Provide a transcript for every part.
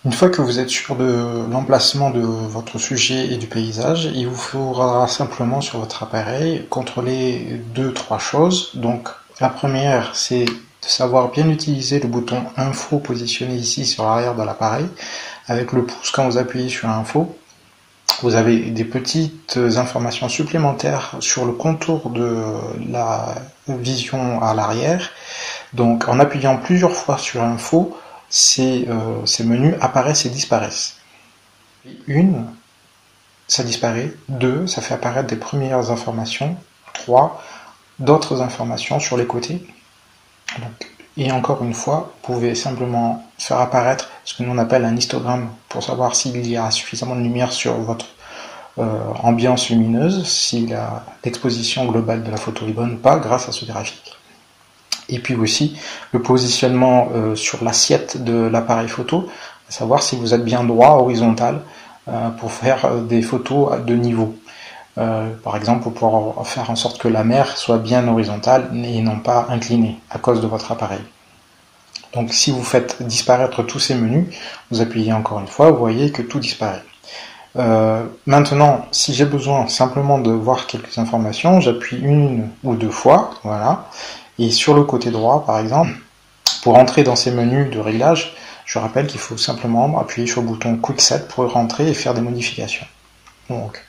Une fois que vous êtes sûr de l'emplacement de votre sujet et du paysage, il vous faudra simplement sur votre appareil contrôler 2-3 choses. Donc la première, c'est de savoir bien utiliser le bouton Info positionné ici sur l'arrière de l'appareil. Avec le pouce, quand vous appuyez sur Info, vous avez des petites informations supplémentaires sur le contour de la vision à l'arrière. Donc en appuyant plusieurs fois sur Info, ces menus apparaissent et disparaissent. Une, ça disparaît. Deux, ça fait apparaître des premières informations. Trois, d'autres informations sur les côtés. Donc, et encore une fois, vous pouvez simplement faire apparaître ce que l'on appelle un histogramme pour savoir s'il y a suffisamment de lumière sur votre ambiance lumineuse, si l'exposition globale de la photo est bonne ou pas grâce à ce graphique. Et puis aussi le positionnement sur l'assiette de l'appareil photo, à savoir si vous êtes bien droit, horizontal, pour faire des photos de niveau. Par exemple, pour faire en sorte que la mer soit bien horizontale et non pas inclinée à cause de votre appareil. Donc si vous faites disparaître tous ces menus, vous appuyez encore une fois, vous voyez que tout disparaît. Maintenant, si j'ai besoin simplement de voir quelques informations, j'appuie une ou deux fois, voilà. Et sur le côté droit, par exemple, pour entrer dans ces menus de réglage, je rappelle qu'il faut simplement appuyer sur le bouton Quick Set pour rentrer et faire des modifications. Donc,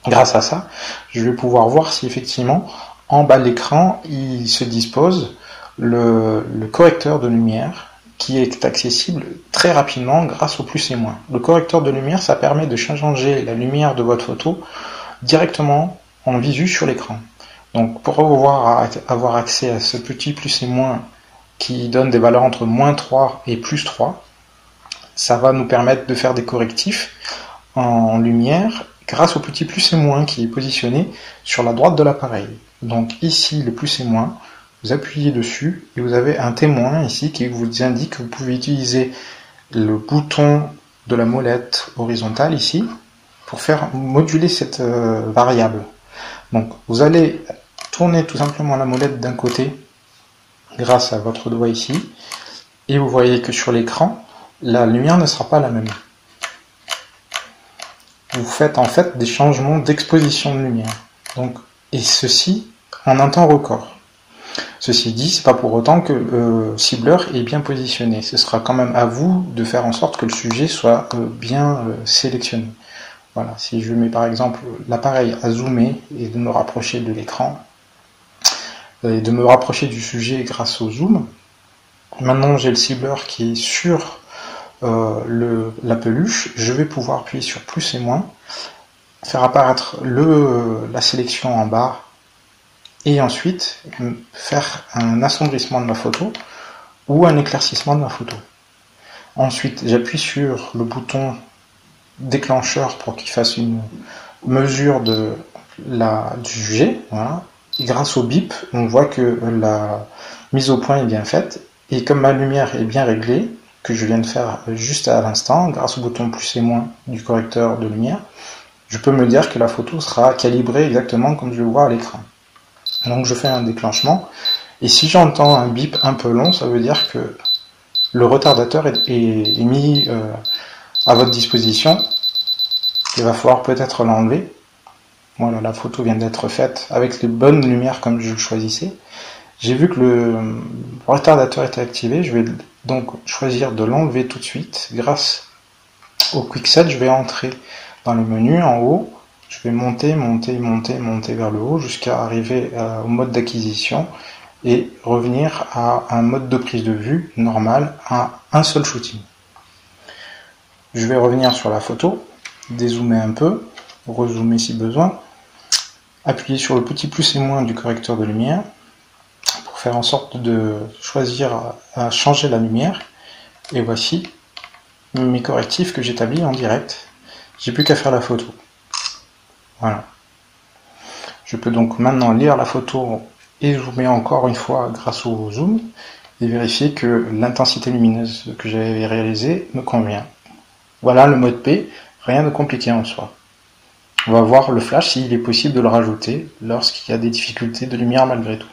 grâce à ça, je vais pouvoir voir si effectivement, en bas de l'écran, il se dispose le correcteur de lumière qui est accessible très rapidement grâce au plus et moins. Le correcteur de lumière, ça permet de changer la lumière de votre photo directement en visu sur l'écran. Donc pour pouvoir avoir accès à ce petit plus et moins qui donne des valeurs entre -3 et +3, ça va nous permettre de faire des correctifs en lumière grâce au petit plus et moins qui est positionné sur la droite de l'appareil. Donc ici le plus et moins, vous appuyez dessus et vous avez un témoin ici qui vous indique que vous pouvez utiliser le bouton de la molette horizontale ici pour faire moduler cette variable. Donc vous allez tourner tout simplement la molette d'un côté grâce à votre doigt ici et vous voyez que sur l'écran la lumière ne sera pas la même. Vous faites en fait des changements d'exposition de lumière. Donc, et ceci en un temps record. Ceci dit, c'est pas pour autant que le cibleur est bien positionné. Ce sera quand même à vous de faire en sorte que le sujet soit bien sélectionné. Voilà, si je mets par exemple l'appareil à zoomer et de me rapprocher de l'écran, et de me rapprocher du sujet grâce au zoom, maintenant j'ai le cibleur qui est sur la peluche, je vais pouvoir appuyer sur plus et moins, faire apparaître la sélection en bas, et ensuite faire un assombrissement de la photo ou un éclaircissement de la photo. Ensuite, j'appuie sur le bouton déclencheur pour qu'il fasse une mesure du sujet. Voilà. Et grâce au bip, on voit que la mise au point est bien faite. Et comme ma lumière est bien réglée, que je viens de faire juste à l'instant, grâce au bouton plus et moins du correcteur de lumière, je peux me dire que la photo sera calibrée exactement comme je le vois à l'écran. Donc je fais un déclenchement, et si j'entends un bip un peu long, ça veut dire que le retardateur est mis à votre disposition. Il va falloir peut-être l'enlever. Voilà, la photo vient d'être faite avec les bonnes lumières comme je le choisissais. J'ai vu que le retardateur était activé, je vais donc choisir de l'enlever tout de suite. Grâce au Quick Set, je vais entrer dans le menu en haut. Je vais monter vers le haut jusqu'à arriver au mode d'acquisition et revenir à un mode de prise de vue normal à un seul shooting. Je vais revenir sur la photo, dézoomer un peu, rezoomer si besoin, appuyer sur le petit plus et moins du correcteur de lumière pour faire en sorte de choisir à changer la lumière. Et voici mes correctifs que j'établis en direct. J'ai plus qu'à faire la photo. Voilà. Je peux donc maintenant lire la photo et zoomer encore une fois grâce au zoom et vérifier que l'intensité lumineuse que j'avais réalisée me convient. Voilà le mode P, rien de compliqué en soi. On va voir le flash s'il est possible de le rajouter lorsqu'il y a des difficultés de lumière malgré tout.